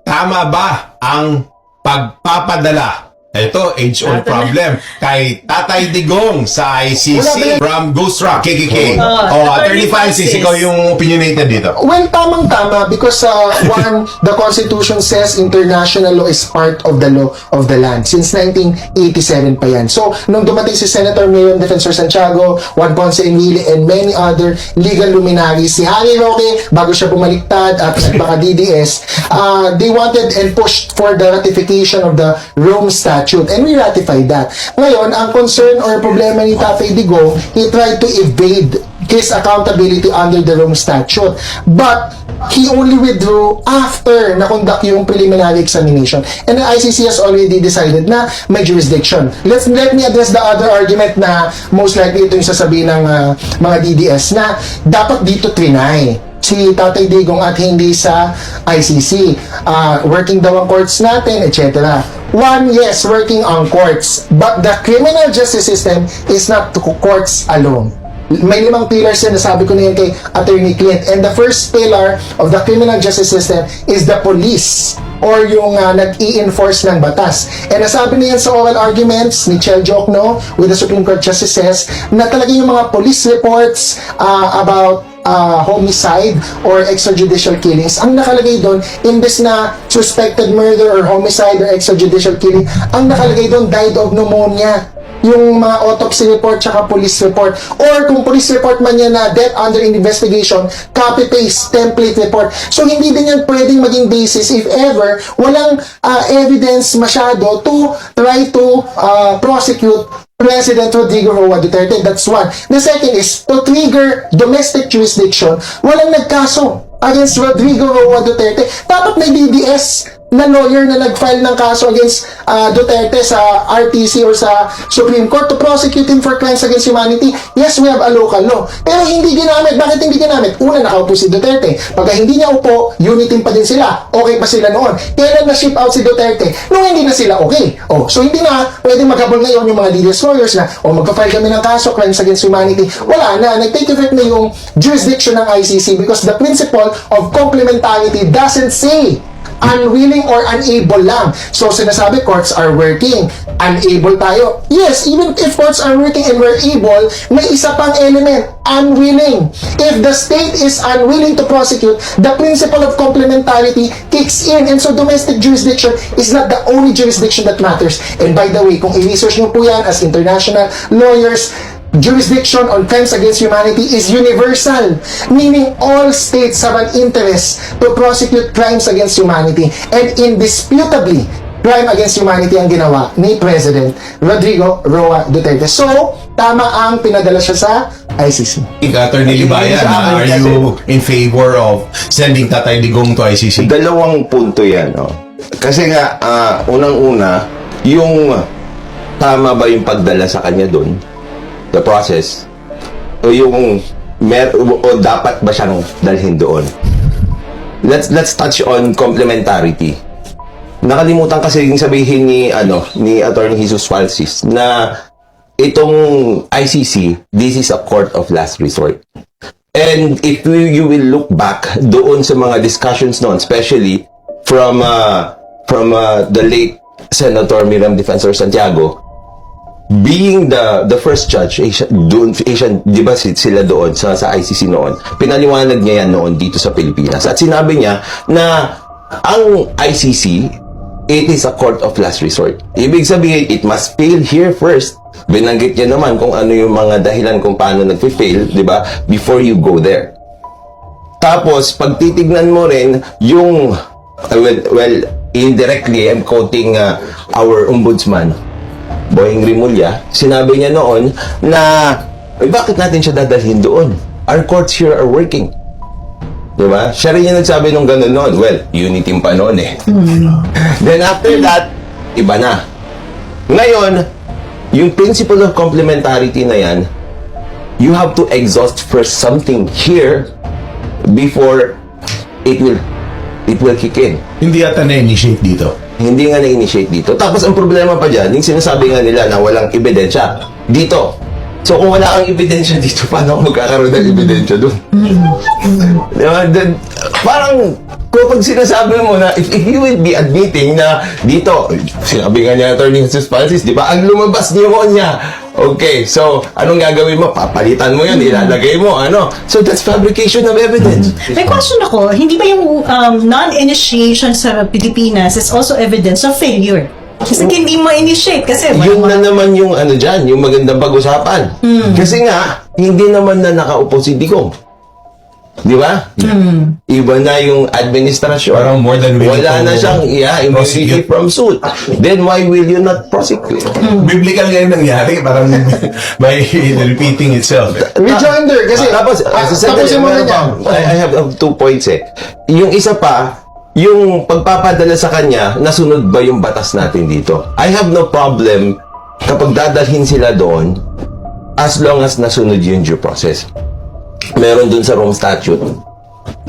Tama ba ang pagpapadala? Ito, age-old problem. Kay Tatay Digong sa ICC from Ghost Rock, KKK. Attorney Francis, ikaw yung opinionated dito. Well, tamang-tama because one, the Constitution says international law is part of the law of the land. Since 1987 pa yan. So, nung dumating si Senator Miriam Defensor Santiago, Juan Ponce Enrile, and many other legal luminaries, si Harry Roque, bago siya bumaliktad at nagpaka-DDS, they wanted and pushed for the ratification of the Rome Statute. And we ratified that. Ngayon, ang concern or problema ni Tatay Digong, he tried to evade his accountability under the Rome Statute. But he only withdrew after na-conduct yung preliminary examination. And the ICC has already decided na may jurisdiction. Let me address the other argument na most likely ito yung sasabihin ng mga DDS na dapat dito trinay si Tatay Digong at hindi sa ICC. Working daw ang courts natin, etc. One, yes, working on courts. But the criminal justice system is not to courts alone. May 5 pillars yan, nasabi ko na yan kay Attorney Clint. And the first pillar of the criminal justice system is the police or yung nag-i-enforce ng batas. And nasabi na yan sa oral arguments ni Chel Jokno with the Supreme Court Justices na talaga yung mga police reports about homicide or extrajudicial killings, ang nakalagay doon, imbes na suspected murder or homicide or extrajudicial killing, ang nakalagay doon, died of pneumonia. Yung mga autopsy report tsaka police report, or kung police report man yan na death under investigation, copy-paste template report. So hindi din yan pwedeng maging basis if ever walang evidence masyado to try to prosecute President Rodrigo Roa Duterte. That's one. The second is to trigger domestic jurisdiction. Walang nagkaso against Rodrigo Roa Duterte. Dapat may DDS na lawyer na nag-file ng kaso against Duterte sa RTC or sa Supreme Court to prosecute him for crimes against humanity. Yes, we have a local law. Pero hindi ginamit. Bakit hindi ginamit? Una, nakaupo si Duterte. Pagka hindi niya upo, unity pa din sila. Okay pa sila noon. Kailan na-ship out si Duterte? Nung hindi na sila okay. So hindi na pwedeng maghabol ngayon yung mga DDS lawyers na magpa-file kami ng kaso, crimes against humanity. Wala na. Nag-take effect na yung jurisdiction ng ICC because the principle of complementarity doesn't say unwilling or unable lang. So, sinasabi, courts are working. Unable tayo. Yes, even if courts are working and we're able, may isa pang element, unwilling. If the state is unwilling to prosecute, the principle of complementarity kicks in. And so, domestic jurisdiction is not the only jurisdiction that matters. And by the way, kung i-research nyo po yan as international lawyers, jurisdiction on crimes against humanity is universal, meaning all states have an interest to prosecute crimes against humanity, and indisputably crime against humanity ang ginawa ni President Rodrigo Roa Duterte. So, tama ang pinadala siya sa ICC. Attorney Libayan, are you in favor of sending Tatay Digong to ICC? Dalawang punto yan. No? Kasi nga, unang-una, yung tama ba yung pagdala sa kanya doon? The process, o yung o dapat ba siyang dalhin doon? Let's touch on complementarity. Nakalimutan kasi yung sabihin ni Attorney Jesus Francis na itong ICC, this is a court of last resort. And if you will look back doon sa mga discussions noon, especially from the late Senator Miriam Defensor Santiago, being the first judge, Asian, di ba sila doon sa ICC noon, pinaliwanag niya yan noon dito sa Pilipinas. At sinabi niya na ang ICC, it is a court of last resort. Ibig sabihin, it must fail here first. Binanggit niya naman kung ano yung mga dahilan kung paano nag-fail, di ba, before you go there. Tapos, pag titignan mo rin yung, well, indirectly, I'm quoting our ombudsman, Boying Rimulya, sinabi niya noon na bakit natin siya dadalhin doon? Our courts here are working. Diba? Siya rin yung nagsabi nung gano'n noon. Well, unity pa noon eh. Then after that, iba na. Ngayon, yung principle of complementarity na yan, you have to exhaust first something here before it will kick in. Hindi yata na-initiate dito. Hindi nga na-initiate dito. Tapos ang problema pa dyan, yung sinasabi nga nila na walang ebidensya. Dito, So kung wala kang ebidensya dito, paano ako magkakaroon ng ebidensya doon? Diba? Parang kapag sinasabi mo na if you will be admitting na dito, sinabi nga niya Attorney Jesus Francis, di ba? Ang lumabas niya. Okay, so anong gagawin mo? Papalitan mo yun, ilalagay mo, ano? So that's fabrication of evidence. May question ako, hindi ba yung non-initiation sa Pilipinas is also evidence of failure? Kasi hindi mo initiate kasi Yun na naman yung ano dyan, yung magandang pag-usapan. Kasi nga, hindi naman na nakaupo si Digong. Di ba? Iba na yung administrasyon. Parang more than willing wala to na siyang, immunity prosecute. from suit. Then why will you not prosecute? Biblical nga yung nangyari, parang by repeating itself. Rejoinder, kasi Tapos, tapusin mo na meron yan. pa. I have 2 points eh. Yung isa pa, yung pagpapadala sa kanya, nasunod ba yung batas natin dito? I have no problem kapag dadalhin sila doon as long as nasunod yung due process. Meron dun sa Rome Statute,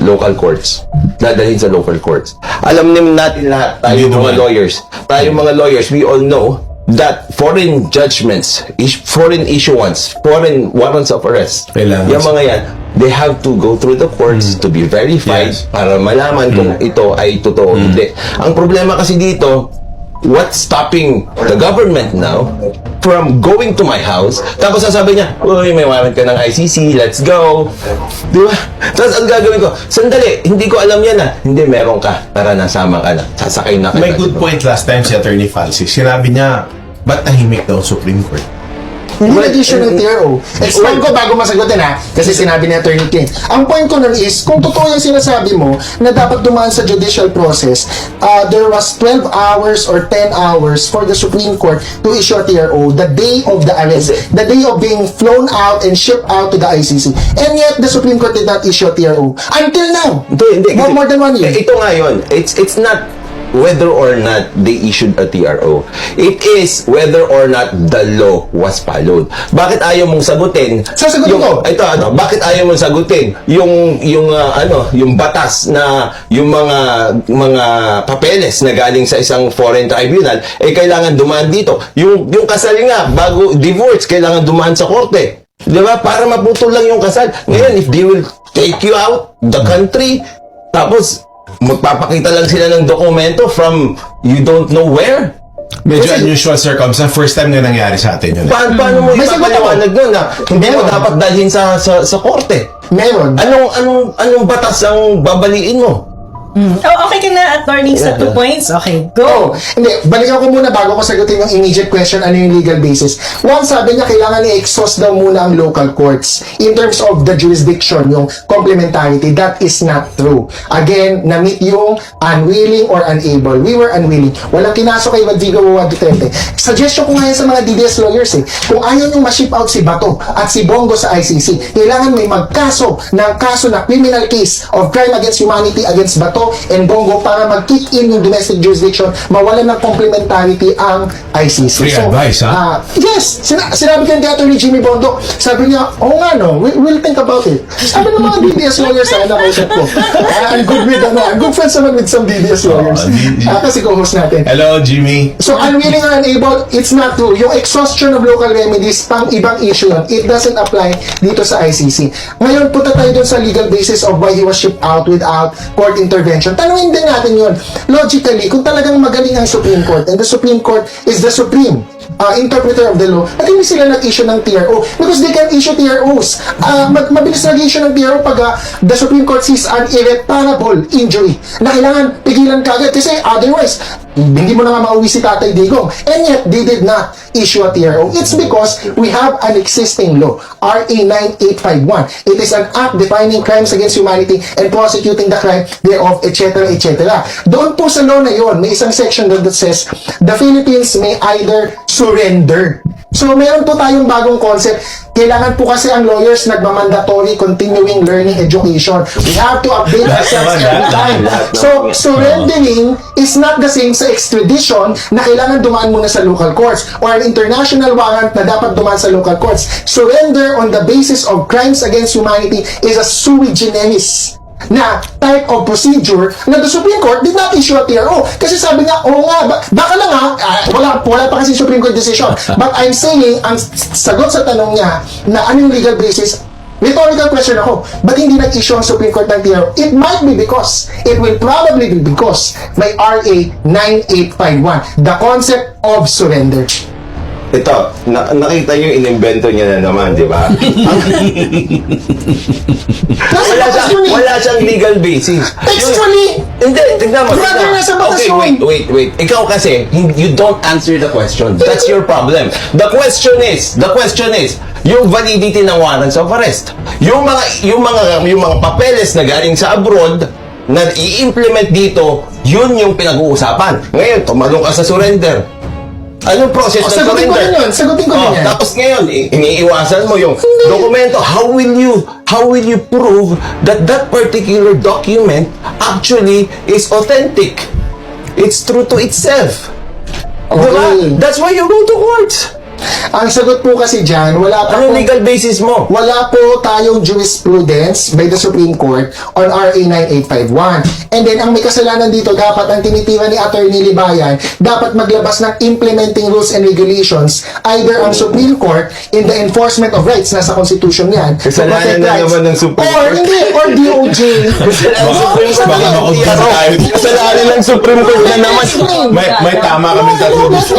local courts. Dadalhin sa local courts. Alam naman natin lahat, tayo Hindi mga naman. lawyers. Tayo mga lawyers, we all know that foreign judgments, foreign issuance, foreign warrants of arrest, Kailangan. yung mga yan, they have to go through the courts to be verified Yes. para malaman kung ito ay totoo o hindi. Ang problema kasi dito, what's stopping the government now from going to my house, tapos sasabi niya, uy, may warrant ka ng ICC, let's go. Di ba? Tapos ang gagawin ko, sandali, hindi ko alam yan Hindi, meron ka. Tara, nasama ka na. Sasakay na ka. May good point last time si Attorney Francis. Sinabi niya, ba't tahimik daw ang Supreme Court? Hindi nag-issue ng TRO. Explain ko bago masagutin kasi sinabi ni Attorney King. Ang point ko nun is, kung totoo yung sinasabi mo na dapat dumaan sa judicial process, there was 12 hours or 10 hours for the Supreme Court to issue a TRO the day of the arrest, the day of being flown out and shipped out to the ICC. And yet, the Supreme Court did not issue a TRO. Until now. Hindi. More than 1 year. Ito nga yun. It's not whether or not they issued a TRO. It is whether or not the law was followed. Bakit ayaw mong sagutin? Sasagutin ko. Ito, bakit ayaw mong sagutin yung batas na yung mga papeles na galing sa isang foreign tribunal kailangan dumaan dito. Yung kasal nga bago divorce kailangan dumaan sa korte. 'Di ba? Para maputol lang yung kasal. Ngayon, if they will take you out the country, tapos magpapakita lang sila ng dokumento from you don't know where. Medyo unusual circumstance. First time na nangyari sa atin yun. Paano mo May sagot ako. ipapaliwanag nun na hindi mo Meron. dapat dalhin sa korte? Meron. Anong batas ang babaliin mo? Okay ka na, attorney, sa 2 points? Okay, Oh, go! hindi. Balikan ko muna bago ko sagutin yung immediate question, ano yung legal basis. One, sabi niya, kailangan i-exhaust daw muna ang local courts in terms of the jurisdiction, yung complementarity. That is not true. Again, na-meet yung unwilling or unable. We were unwilling. Walang kinaso kay Rodrigo Roa Duterte. Suggestion ko ngayon sa mga DDS lawyers kung ayaw nyung ma-ship out si Bato at si Bongo sa ICC, kailangan may magkaso ng kaso na criminal case of crime against humanity against Bato and Bongo para mag-kick in yung domestic jurisdiction, mawalan ng complementarity ang ICC. Free advice, ha? Yes! Sinabi ko yung Attorney Jimmy Bondo, sabi niya, nga no, we'll think about it. Sabi ng mga DDS lawyers na nakausap ko. I'm good friends naman with some DDS lawyers. Kasi co-host natin. Hello, Jimmy. So, unwilling or unable, it's not true. Yung exhaustion of local remedies, pang ibang issue yun. It doesn't apply dito sa ICC. Ngayon, punta tayo dun sa legal basis of why he was shipped out without court intervention. Tanungin din natin yun. Logically, kung talagang magaling ang Supreme Court, and the Supreme Court is the supreme interpreter of the law, at hindi sila nag-issue ng TRO because they can issue TROs. Mabilis nag-issue ng TRO pag the Supreme Court sees an irreparable injury na kailangan pigilan kagad kasi otherwise, hindi mo na nga mauwi si Tatay Digong. And yet, they did not issue a TRO. It's because we have an existing law, RA 9851. It is an act defining crimes against humanity and prosecuting the crime thereof, etc., etc. Doon po sa law na yon, may isang section doon that says, the Philippines may either surrender. So, meron po tayong bagong concept. Kailangan po kasi ang lawyers nagmamandatory continuing learning education. We have to update ourselves every time. So, surrendering is not the same sa extradition na kailangan dumaan muna sa local courts or an international warrant na dapat dumaan sa local courts. Surrender on the basis of crimes against humanity is a sui generis na type of procedure na the Supreme Court did not issue a TRO. Kasi sabi nga, oo nga, baka lang ha, wala pa kasi Supreme Court decision. But I'm saying, ang sagot sa tanong niya na anong legal basis, rhetorical question ako, ba't hindi nag-issue ang Supreme Court ng TRO? It might be because, it will probably be because may RA 9851, the concept of surrender. Ito, nakita nyo yung inimbento niya na naman, di ba? Wala siyang legal basis. Textually! Hindi, tignan mo. Brother, nasa batas Okay, yun. wait. Ikaw kasi, you don't answer the question. That's your problem. The question is, yung validity ng warrants of arrest. Yung mga papeles na galing sa abroad, na i-implement dito, yun yung pinag-uusapan. Ngayon, tumalong ka sa surrender. Anong process ng Sagutin ko surrender? rin yun. Sagutin ko rin yan. Tapos ngayon, iniiwasan mo yung dokumento. How will you prove that that particular document actually is authentic? It's true to itself. Okay. Diba? That's why you go to court. Ang sagot po kasi dyan, wala pa Anong po, legal basis mo? wala po tayong jurisprudence by the Supreme Court on RA 9851. And then, ang may kasalanan dito, dapat ang tinitira ni Attorney Libayan, dapat maglabas ng implementing rules and regulations, either ang Supreme Court in the enforcement of rights, nasa Constitution yan, to Kasalanan protect na rights. naman ng Supreme Or Court. hindi, or DOJ. Kasalanan ng Supreme Court na naman. May tama kami tatlo dito.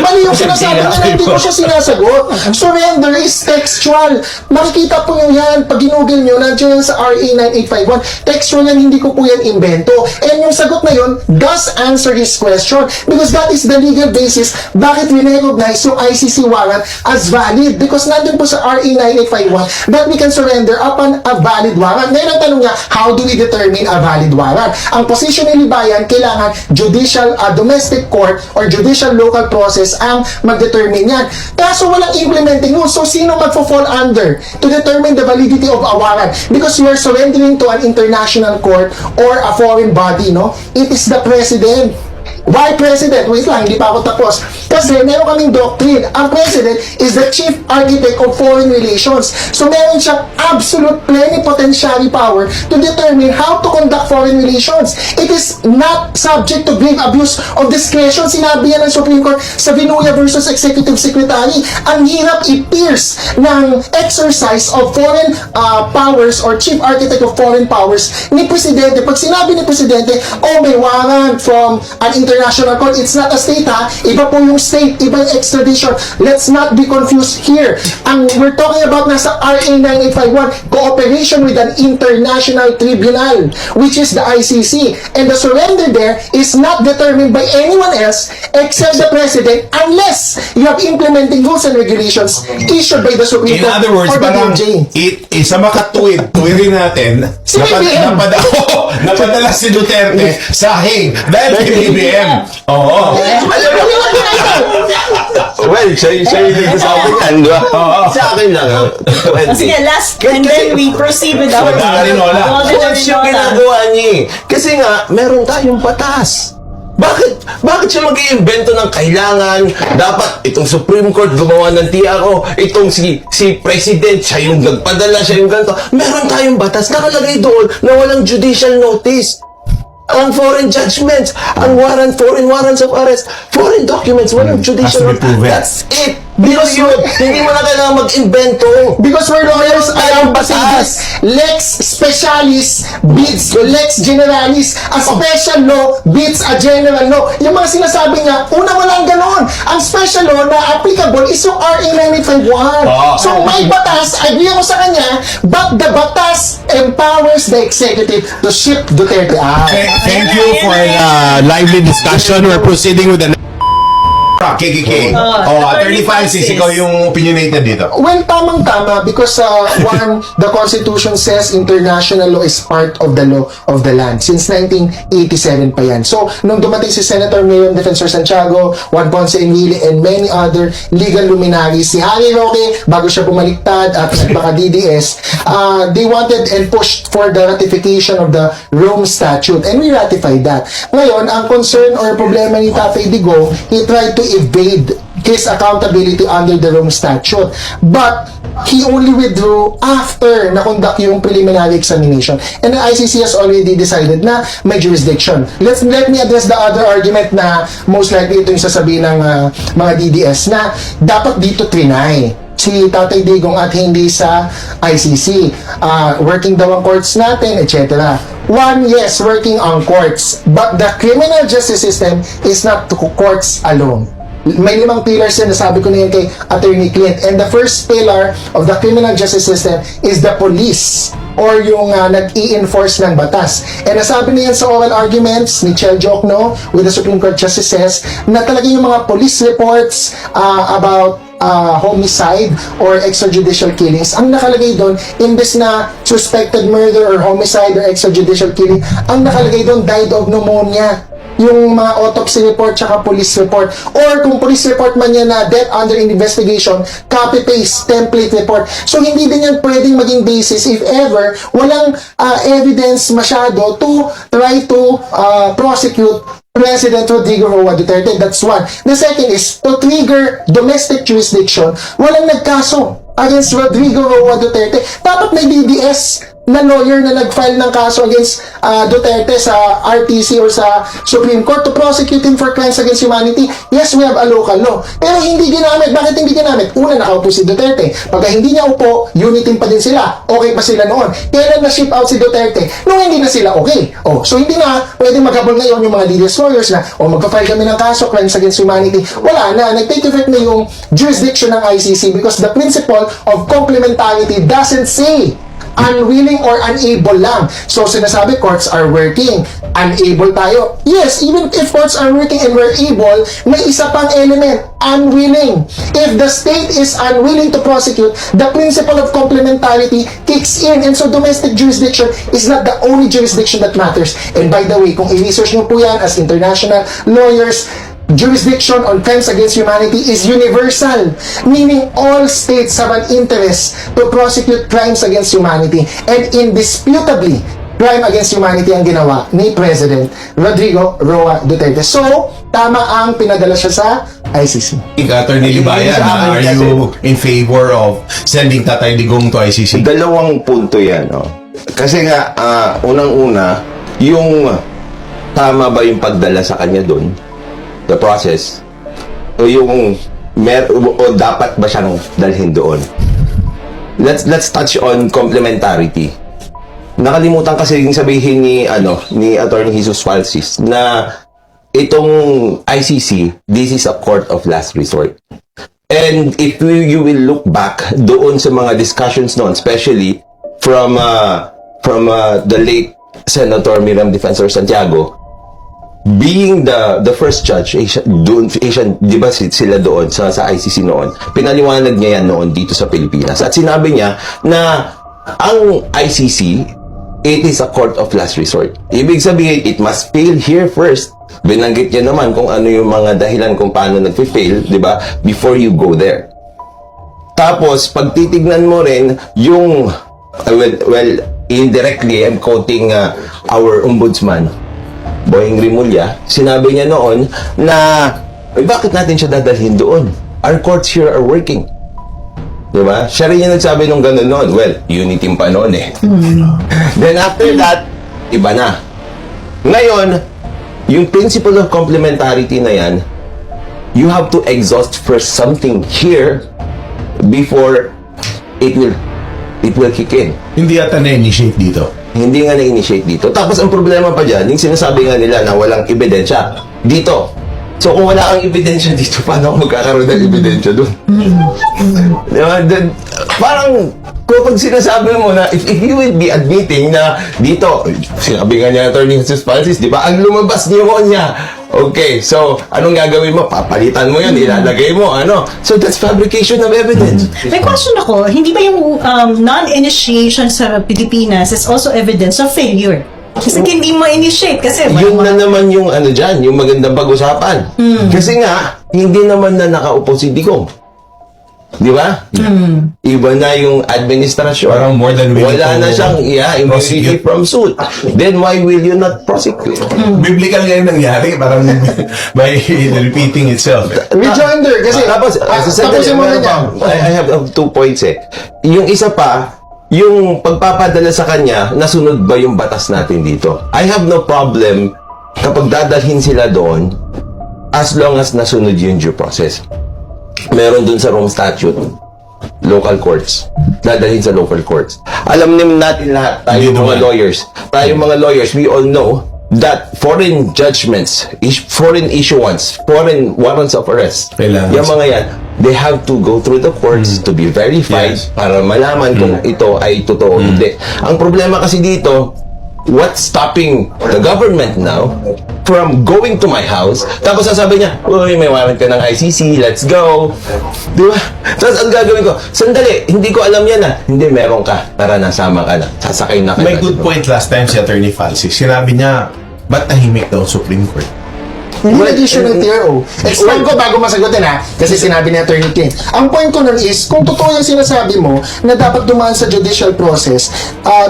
Mali yung sinasabi na hindi ko siya sinasagot. Surrender is textual. Makikita po nyo yan. Pag ginugol nyo, nandiyan yan sa RA 9851. Textual yan, hindi ko po yan invento. And yung sagot na yun does answer his question because that is the legal basis bakit we recognize yung ICC warrant as valid because nandun po sa RA 9851 that we can surrender upon a valid warrant. Ngayon ang tanong niya, how do we determine a valid warrant? Ang position ni Libayan, kailangan judicial, domestic court or judicial local process ang mag-determine yan. Kaso walang implementing rules. So, sino magfo-fall under to determine the validity of a warrant? Because you are surrendering to an international court or a foreign body, no? It is the president. Why president? Wait lang, hindi pa ako tapos. Kasi meron kaming doctrine. Ang president is the chief architect of foreign relations. So meron siyang absolute plenipotentiary power to determine how to conduct foreign relations. It is not subject to grave abuse of discretion. Sinabi yan ng Supreme Court sa Vinuya versus Executive Secretary. Ang hirap i-pierce ng exercise of foreign powers or chief architect of foreign powers ni Presidente. Pag sinabi ni Presidente, oh, may warrant from an international court, it's not a state ha, iba po yung state, iba yung extradition. Let's not be confused here. Ang we're talking about nasa RA 9851, cooperation with an international tribunal, which is the ICC. And the surrender there is not determined by anyone else except the President unless you have implementing rules and regulations issued by the Supreme In Court other words, or the parang DOJ. isa makatuwid, tuwirin natin, Si BBM. napadala si Duterte sa Hague dahil kay BBM. Oo. Well, siya yung nagsasabi yan, di ba? Sa akin lang, Sige, last, and then we proceed with our Wala rin, wala. Courts yung ginagawa niya eh. Kasi nga, meron tayong batas. Bakit siya mag-iimbento ng kailangan? Dapat itong Supreme Court gumawa ng TRO, itong si President, siya yung nagpadala, siya yung ganito. Meron tayong batas, nakalagay doon na walang judicial notice. Ang foreign judgments, ang foreign warrants of arrest, foreign documents, walang judicial Has to be proven. That's it. Because hindi mo na kailangan mag-invento. Because we're lawyers, Tayong alam pa batas. lex specialis beats lex generalis. A special law beats a general law. Yung mga sinasabi niya, una walang ganon. Ang special law na applicable is yung RA 951. So may batas, agree ako sa kanya, but the batas empowers the executive to ship Duterte out. Thank you for the lively discussion. We're proceeding with the KKK. Attorney Francis, ikaw yung opinionated dito. Well, tamang-tama because one, the Constitution says international law is part of the law of the land. Since 1987 pa yan. So, nung dumating si Senator Ngayon Defensor Santiago, Juan Ponce Enrile, and many other legal luminaries, si Harry Roque, bago siya bumaliktad at nagpaka-DDS, they wanted and pushed for the ratification of the Rome Statute. And we ratified that. Ngayon, ang concern or problema ni Tatay Digong, he tried to evade his accountability under the Rome Statute. But he only withdrew after na-conduct yung preliminary examination. And the ICC has already decided na may jurisdiction. Let me address the other argument na most likely ito yung sasabihin ng mga DDS na dapat dito trinay si Tatay Digong at hindi sa ICC. Working daw ang courts natin, etc. One, yes, working on courts. But the criminal justice system is not to courts alone. May 5 pillars yan, nasabi ko na yan kay Attorney Clint. And the first pillar of the criminal justice system is the police or yung nag-i-enforce ng batas. And nasabi na yan sa oral arguments ni Chel Jokno with the Supreme Court Justices na talaga yung mga police reports about homicide or extrajudicial killings, ang nakalagay doon, imbes na suspected murder or homicide or extrajudicial killing, ang nakalagay doon, died of pneumonia. Yung mga autopsy report tsaka police report. Or kung police report man yan na death under investigation, copy-paste, template report. So, hindi din yan pwedeng maging basis if ever walang evidence masyado to try to prosecute President Rodrigo Roa Duterte. That's one. The second is to trigger domestic jurisdiction. Walang nagkaso against Rodrigo Roa Duterte. Dapat may DDS na lawyer na nag-file ng kaso against Duterte sa RTC or sa Supreme Court to prosecute him for crimes against humanity. Yes, we have a local law. Pero hindi ginamit. Bakit hindi ginamit? Una, nakaupo si Duterte. Pagka hindi niya upo, unitin pa din sila. Okay pa sila noon. Kailan na-ship out si Duterte? Nung hindi na sila okay. So hindi na pwedeng maghabol ngayon yung mga DDS lawyers na mag-file kami ng kaso, crimes against humanity. Wala na. Nag-take effect na yung jurisdiction ng ICC because the principle of complementarity doesn't say unwilling or unable lang. So, sinasabi, courts are working. Unable tayo. Yes, even if courts are working and we're able, may isa pang element, unwilling. If the state is unwilling to prosecute, the principle of complementarity kicks in. And so, domestic jurisdiction is not the only jurisdiction that matters. And by the way, kung i-research nyo po yan as international lawyers, jurisdiction on crimes against humanity is universal, meaning all states have an interest to prosecute crimes against humanity, and indisputably, crime against humanity ang ginawa ni President Rodrigo Roa Duterte. So, tama ang pinadala siya sa ICC. Attorney Libayan, are you in favor of sending Tatay Digong to ICC? Dalawang punto yan, no? Kasi nga, unang-una, yung tama ba yung pagdala sa kanya doon, the process, o yung o dapat ba siyang dalhin doon? Let's touch on complementarity. Nakalimutan kasi yung sabihin ni Attorney Jesus Falsis na itong ICC, this is a court of last resort. And if you will look back doon sa mga discussions noon, especially from the late Senator Miriam Defensor Santiago, being the first judge, di ba sila doon sa ICC noon, pinaliwanag niya yan noon dito sa Pilipinas. At sinabi niya na ang ICC, it is a court of last resort. Ibig sabihin, it must fail here first. Binanggit niya naman kung ano yung mga dahilan kung paano nag-fail, di ba, before you go there. Tapos, pag titignan mo rin yung, well, indirectly, I'm quoting our ombudsman, Boying Rimulya, sinabi niya noon na bakit natin siya dadalhin doon? Our courts here are working. Diba? Siya rin yung nagsabi nung gano'n noon. Well, unity pa noon eh. Then after that, iba na. Ngayon, yung principle of complementarity na yan, you have to exhaust first something here before it will kick in. Hindi ata na-initiate dito. Hindi nga na-initiate dito. Tapos ang problema pa dyan, yung sinasabi nga nila na walang ebidensya dito. So kung wala kang ebidensya dito, paano ako magkakaroon ng ebidensya doon? Diba? Parang kapag sinasabi mo na if you will be admitting na dito, sinabi nga niya Attorney Jesus Falsis, di ba? Ang lumabas pneumonia. Okay, so anong gagawin mo? Papalitan mo yun, ilalagay mo, ano? So that's fabrication of evidence. May question ako, hindi ba yung non-initiation sa Pilipinas is also evidence of failure? Kasi hindi mo initiate kasi Yun na naman yung dyan, yung magandang pag-usapan. Kasi nga, hindi naman na nakaupo si Digong. Di ba? Iba na yung administrasyon. Parang more than willing Wala to na siyang immunity prosecute. from suit. Then why will you not prosecute? Biblical nga yung nangyari, parang by repeating itself. Rejoinder, kasi, tapusin mo na yan. I have 2 points eh. Yung isa pa, yung pagpapadala sa kanya, nasunod ba yung batas natin dito? I have no problem kapag dadalhin sila doon as long as nasunod yung due process. Meron dun sa Rome Statute, local courts. Dadalhin sa local courts. Alam naman natin lahat, tayo Hindi mga naman. lawyers. Tayo mga lawyers, we all know that foreign judgments, foreign issuance, foreign warrants of arrest, Kailangan. yung mga yan, they have to go through the courts to be verified Yes. para malaman kung ito ay totoo o hindi. Ang problema kasi dito, what's stopping the government now from going to my house? Tapos sasabi niya, uy, may warrant ka ng ICC, let's go. Di ba? Tapos ang gagawin ko, sandali, hindi ko alam yan ah. Hindi, meron ka. Tara, nasama ka na. Sasakay na ka May na. good point last time si Attorney Falsi. Sinabi niya, ba't tahimik daw ang Supreme Court? Hindi nag-issue ng TRO. Explain ko bago masagutin ha, kasi sinabi ni Attorney King. Ang point ko nun is, kung totoo yung sinasabi mo na dapat dumaan sa judicial process,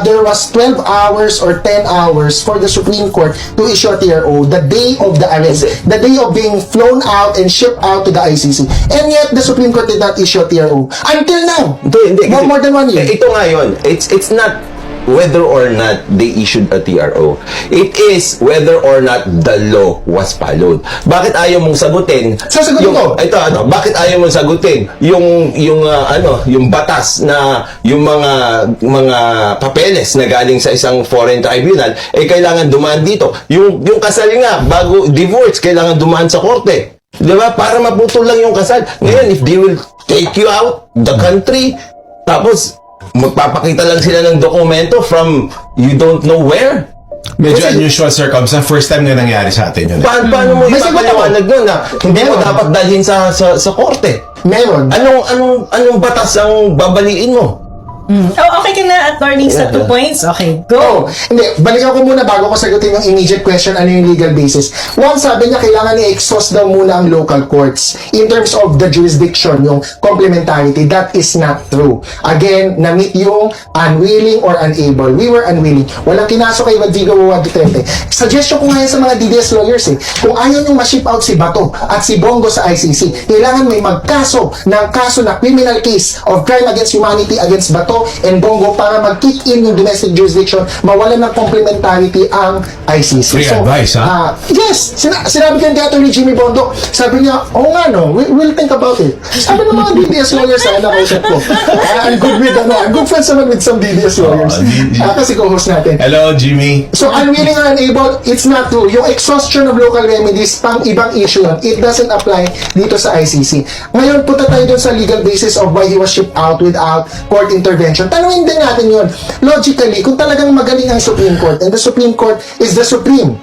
there was 12 hours or 10 hours for the Supreme Court to issue a TRO the day of the arrest, the day of being flown out and shipped out to the ICC. And yet, the Supreme Court did not issue a TRO. Until now. Hindi. Kasi, More than 1 year. Ito nga yun. It's not whether or not they issued a TRO. It is whether or not the law was followed. Bakit ayaw mong sagutin? Sasagutin ko. Ito, bakit ayaw mong sagutin yung batas na yung mga papeles na galing sa isang foreign tribunal kailangan dumaan dito. Yung kasal nga bago divorce kailangan dumaan sa korte. 'Di ba? Para maputol lang yung kasal. Ngayon, if they will take you out the country, tapos magpapakita lang sila ng dokumento from you don't know where. Medyo Kasi- unusual circumstance. First time na nangyari sa atin yun. Paano mo May sagot ako. ipapaliwanag nun na hindi mo Meron. dapat dalhin sa korte? Meron. Anong batas ang babaliin mo? Oh, okay ka na, attorney, sa 2 points? Okay, Oh, go! hindi. Balikan ko muna bago ko sagutin yung immediate question, ano yung legal basis. One, sabi niya, kailangan i-exhaust daw muna ang local courts in terms of the jurisdiction, yung complementarity. That is not true. Again, na-meet yung unwilling or unable. We were unwilling. Walang kinaso kay Rodrigo Roa Duterte. Suggestion ko ngayon sa mga DDS lawyers kung ayaw nyung ma-ship out si Bato at si Bongo sa ICC, kailangan may magkaso ng kaso na criminal case of crime against humanity against Bato and Bongo para mag-kick in yung domestic jurisdiction, mawalan ng complementarity ang ICC. Free advice, ha? Yes! Sinabi ko yung Attorney Jimmy Bondo, sabi niya, nga no, we'll think about it. Sabi ng mga DDS lawyers na nakausap ko. I'm good friends naman with some DDS lawyers. Kasi co-host natin. Hello, Jimmy. So, unwilling or unable, it's not true. Yung exhaustion of local remedies, pang ibang issue yun. It doesn't apply dito sa ICC. Ngayon, punta tayo dun sa legal basis of why he was shipped out without court intervention. Tanungin din natin yun. Logically, kung talagang magaling ang Supreme Court, and the Supreme Court is the supreme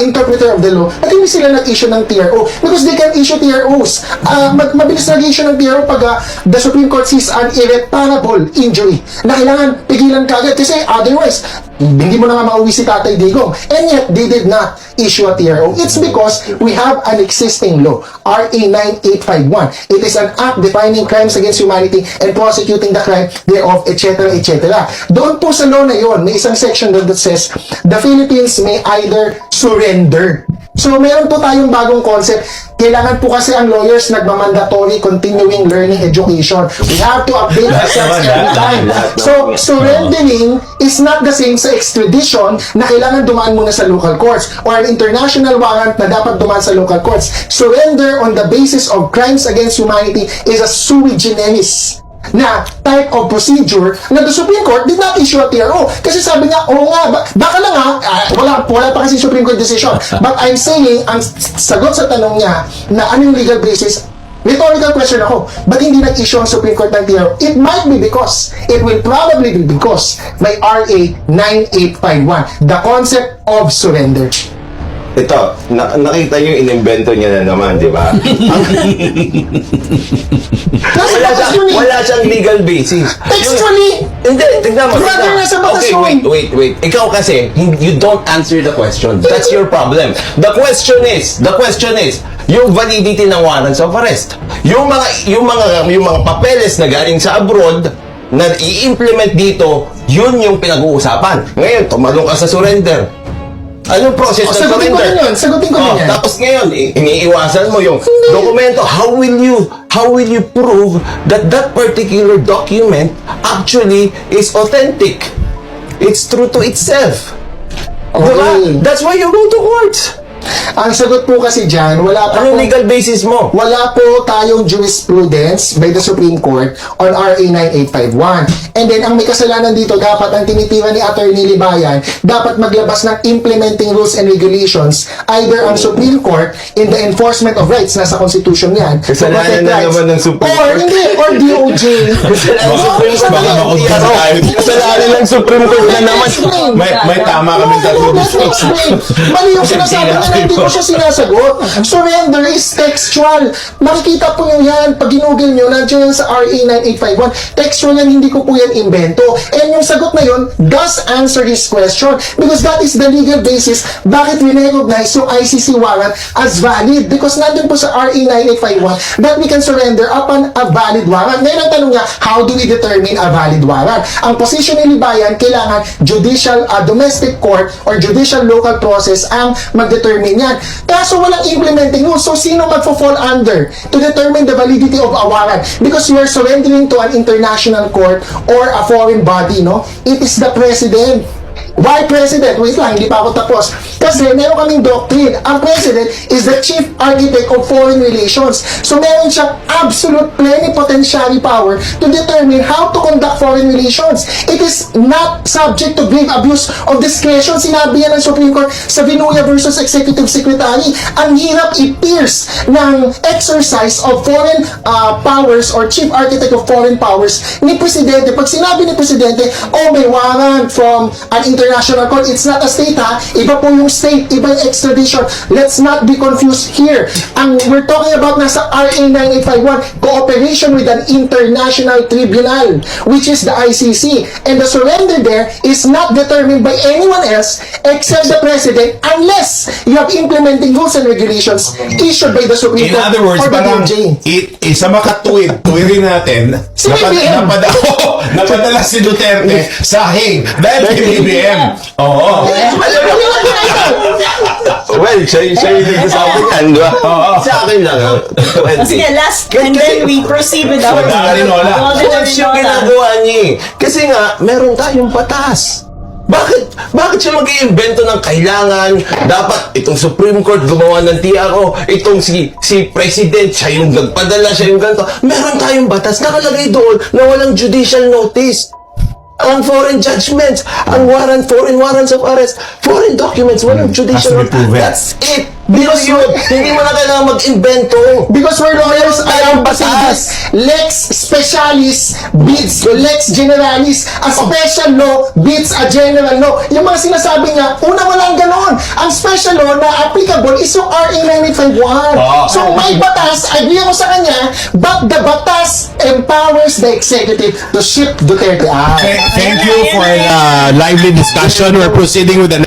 interpreter of the law, at hindi sila nag-issue ng TRO because they can issue TROs. Mabilis nag-issue ng TRO pag the Supreme Court sees an irreparable injury na kailangan pigilan kagad kasi otherwise, hindi mo na nga mauwi si Tatay Digong. And yet, they did not issue a TRO. It's because we have an existing law, RA 9851. It is an act defining crimes against humanity and prosecuting the crime thereof, etc., etc. Doon po sa law na yon, may isang section doon that says, the Philippines may either surrender. So, meron po tayong bagong concept. Kailangan po kasi ang lawyers nagmamandatory continuing learning education. We have to update ourselves every time. So, surrendering is not the same sa extradition na kailangan dumaan muna sa local courts or an international warrant na dapat dumaan sa local courts. Surrender on the basis of crimes against humanity is a sui generis na type of procedure na the Supreme Court did not issue a TRO. Kasi sabi niya, baka lang wala pa kasi Supreme Court decision. But I'm saying, ang sagot sa tanong niya na anong legal basis, rhetorical question ako, ba't hindi nag-issue ang Supreme Court ng TRO? It might be because, it will probably be because may RA 9851, the concept of surrender. ito, nakita niyo yung inimbento niya na naman, di ba? Nasa batas yun eh. Wala siyang legal basis. Textually, Hindi, tignan mo. Brother, nasa batas Okay, yun. wait. Ikaw kasi, you don't answer the question. That's your problem. The question is, yung validity ng warrants of arrest. Yung mga papeles na galing sa abroad, na i-implement dito, yun yung pinag-uusapan. Ngayon, tumalong ka sa surrender. Anong process ng sagutin ko surrender? din yun. Sagutin ko din yan. Tapos ngayon, iniiwasan mo yung dokumento. How will you prove that that particular document actually is authentic? It's true to itself. Okay. Diba? That's why you go to court. Ang sagot po kasi dyan, wala pa Anong pong- legal basis mo? Wala po tayong jurisprudence by the Supreme Court on RA 9851. And then, ang may kasalanan dito, dapat ang tinitira ni Attorney Libayan, dapat maglabas ng implementing rules and regulations, either ang Supreme Court in the enforcement of rights, nasa Constitution yan, to Kasalanan protect na rights. naman ng Supreme Or Court. hindi, or DOJ. Kasalanan ng Supreme Court baka na naman. makuntara tayo. Kasalanan ng Supreme Court na naman. May tama kami tatlo Let me dito. explain. Mali yung sinasabi na hindi ko siya sinasagot. Surrender is textual. Makikita po nyo yan. Pag ginugol nyo, nandiyan yan sa RA 9851. Textual yan, hindi ko po yan invento. And yung sagot na yun does answer his question because that is the legal basis bakit we recognize yung ICC warrant as valid because nandun po sa RA 9851 that we can surrender upon a valid warrant. Ngayon ang tanong niya, how do we determine a valid warrant? Ang position ni Libayan, kailangan judicial, domestic court or judicial local process ang mag-determine yan. Kaso walang implementing rules. So, sino magfo-fall under to determine the validity of a warrant? Because you are surrendering to an international court or a foreign body, no? It is the president. Why president? Wait lang, hindi pa ako tapos. Kasi meron kaming doctrine. Ang president is the chief architect of foreign relations. So meron siyang absolute plenipotentiary power to determine how to conduct foreign relations. It is not subject to grave abuse of discretion. Sinabi yan ng Supreme Court sa Vinuya versus Executive Secretary. Ang hirap i-pierce ng exercise of foreign powers or chief architect of foreign powers ni Presidente. Pag sinabi ni Presidente, oh, may warrant from an international court, it's not a state ha, iba po yung state, iba yung extradition. Let's not be confused here. We're talking about nasa RA 9851, cooperation with an international tribunal, which is the ICC. And the surrender there is not determined by anyone else except the President unless you have implementing rules and regulations issued by the Supreme In Court other words, or the parang DOJ. isa makatuwid, tuwirin natin, Si BBM. napadala si Duterte sa Hague dahil kay BBM. Oo. Well, siya yung nagsasabi niyan, di ba? Sa akin lang, Sige, last, and then we proceed with our Wala rin, wala. Golden Coach yung Arinola. ginagawa niya eh. Kasi nga, meron tayong batas. Bakit siya mag-iimbento ng kailangan? Dapat itong Supreme Court gumawa ng TRO, itong si President, siya yung nagpadala, siya yung ganito. Meron tayong batas, nakalagay doon na walang judicial notice. Ang foreign judgments, ang foreign warrants of arrest, foreign documents, walang judicial Has to be proven. That's it. Because hindi mo na kailangan mag-invento. Because we're lawyers, Meron I tayong am saying batas. this. Lex specialis beats lex generalis. A special law beats a general law. Yung mga sinasabi niya, una walang ganon. Ang special law na applicable is yung RA 9851. So may batas, agree ako sa kanya, but the batas empowers the executive to ship Duterte out. Thank you for the lively discussion. We're proceeding with the